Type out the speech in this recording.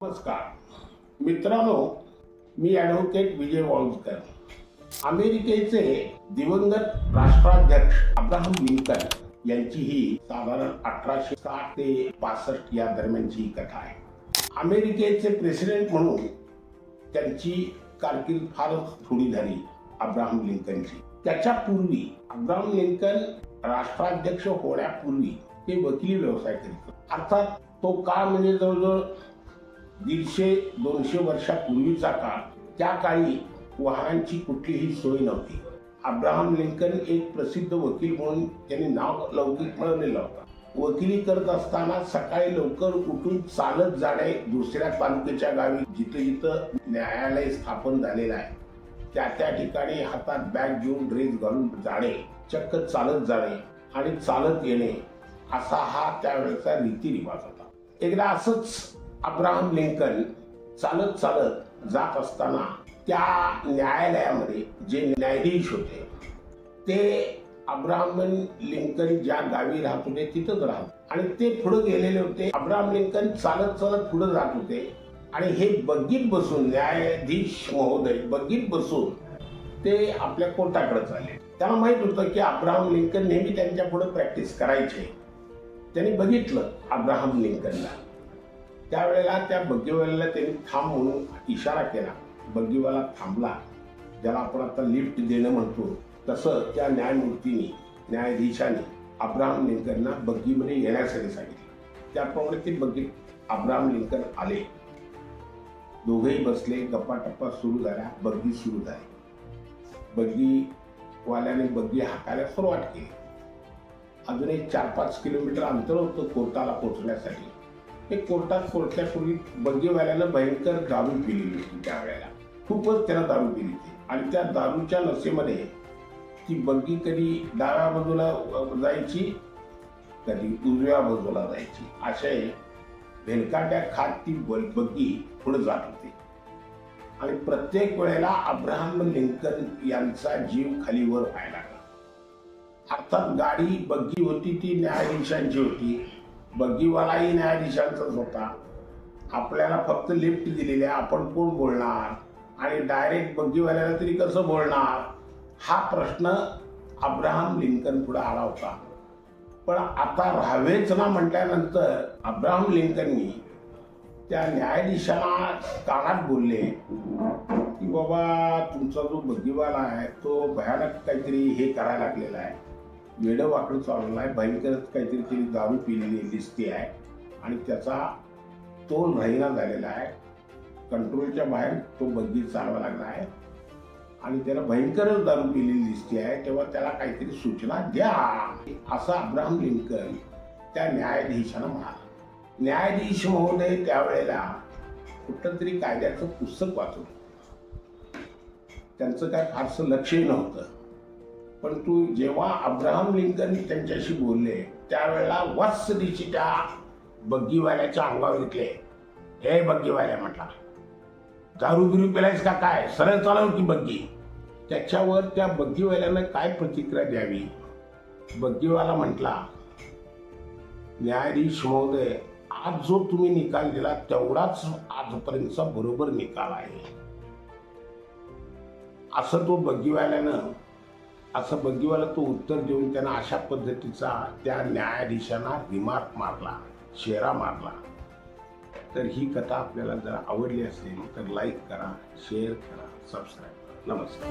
नमस्कार मित्रांनो, मी ॲडव्होकेट विजय वाळुंजकर. अमेरिकेचे दिवंगत राष्ट्राध्यक्ष अब्राहम लिंकन यांची ही साधारण 1860 ते 65 या दरम्यानची कथा आहे. अमेरिकेचे प्रेसिडेंट म्हणून त्यांची कारकीर्द फारच थोडी झाली अब्राहम लिंकनची. त्याच्या पूर्वी अब्राहम लिंकन राष्ट्राध्यक्ष होण्यापूर्वी ते वकिली व्यवसाय करीत. अर्थात तो काळ म्हणजे जवळजवळ 150-200 वर्षापूर्वीचा काळ. त्या काळी वाहनांची कुठलीही सोय नव्हती. अब्राहम लिंकन एक प्रसिद्ध वकील म्हणून त्यांनी नाव लौकिक मिळवलेलं होतं. वकिली करत असताना सकाळी लवकर उठून चालत जाणे, दुसऱ्या तालुक्याच्या गावी जिथं जिथं न्यायालय स्थापन झालेलं आहे त्या ठिकाणी हातात बॅग घेऊन ड्रेस घालून जाणे, चक्क चालत जाणे आणि चालत येणे, असा हा त्यावेळेचा रीतिरिवाज होता. एकदा असंच अब्राहम लिंकन चालत चालत जात असताना त्या न्यायालयामध्ये जे न्यायाधीश होते ते अब्राहम लिंकन ज्या गावी राहत होते तिथंच राहत आणि ते पुढे गेलेले होते. अब्राहम लिंकन चालत चालत पुढे जात होते आणि हे बग्गीत बसून, न्यायाधीश महोदय बग्गीत बसून ते आपल्या कोर्टाकडे चालले. त्यांना माहित होतं की अब्राहम लिंकन नेहमी त्यांच्या पुढे प्रॅक्टिस करायचे. त्यांनी बघितलं अब्राहम लिंकनला. त्यावेळेला त्या बग्गीवाल्याला त्यांनी थांब म्हणून इशारा केला. बग्गीवाला थांबला. ज्याला आपण आता लिफ्ट देणं म्हणतो तसं त्या न्यायाधीशाने अब्राहम लिंकनला बग्गीमध्ये येण्यासाठी सांगितलं. त्याप्रमाणे ते बग्गीत अब्राहम लिंकन आले. दोघेही बसले. गप्पा टप्पा सुरू झाल्या. बग्गी सुरू झाली. बग्गीवाल्याने बग्गी हाकायला सुरुवात केली. अजून एक 4-5 किलोमीटर अंतर होतं कोर्टाला पोहोचण्यासाठी. ते कोर्टात पोहोचल्यापूर्वी बग्गीवाल्यानं भयंकर दारू पिलेली होती. त्यावेळेला खूपच त्यानं दारू पिली होती आणि त्या दारूच्या नशेमध्ये ती बग्गी कधी डाव्या बाजूला जायची, कधी उजव्या बाजूला जायची. अशा भेलकाट्या खात ती बग्गी पुढे जात होती आणि प्रत्येक वेळेला अब्राहम लिंकन यांचा जीव खालीवर व्हायला लागला. अर्थात गाडी बग्गी होती ती न्यायाधीशांची होती. बग्गीवालाही न्यायाधीशांचाच होता. आपल्याला फक्त लिफ्ट दिलेली आहे, आपण कोण बोलणार आणि डायरेक्ट बग्गीवाल्याला तरी कसं बोलणार, हा प्रश्न अब्राहम लिंकन पुढे आला होता. पण आता राहावेच ना म्हटल्यानंतर अब्राहम लिंकननी त्या न्यायाधीशाला कानात बोलले की बाबा, तुमचा जो बग्गीवाला आहे तो भयानक काहीतरी हे करायला लागलेला आहे, वेडं वाकडं चाललेलं आहे, भयंकर काहीतरी तरी दारू पिलेली दिसते आहे आणि त्याचा तोल राहीना झालेला आहे. कंट्रोलच्या बाहेर तो बग्गी चालवा लागला आहे आणि त्याला भयंकरच दारू पिलेली दिसते आहे. तेव्हा त्याला काहीतरी सूचना द्या, असं अब्राहम लिंकन त्या न्यायाधीशानं म्हणाला. न्यायाधीश महोदय त्यावेळेला कुठलं तरी कायद्याचं पुस्तक वाचत. त्यांचं काय फारसं लक्षही नव्हतं. परंतु जेव्हा अब्राहम लिंकन त्यांच्याशी बोलले त्यावेळेला वत्सदिशी त्या बग्गीवाल्याच्या अंगावर घेतले. हे बग्गीवाल्या म्हटला, दारू बिरू पिलायस का काय, सरळ चालव की बग्गी. त्याच्यावर त्या बग्गीवाल्यानं काय प्रतिक्रिया द्यावी. बग्गीवाला म्हटला, न्यायाधीश महोदय, आज जो तुम्ही निकाल दिला तेवढाच आजपर्यंतचा बरोबर निकाल आहे. असं बग्गीवाला तो उत्तर देऊन त्यांना अशा पद्धतीचा त्या न्यायाधीशांना रिमार्क मारला, शेरा मारला. तर ही कथा आपल्याला जर आवडली असेल तर लाईक करा, शेअर करा, सबस्क्राईब करा. नमस्कार.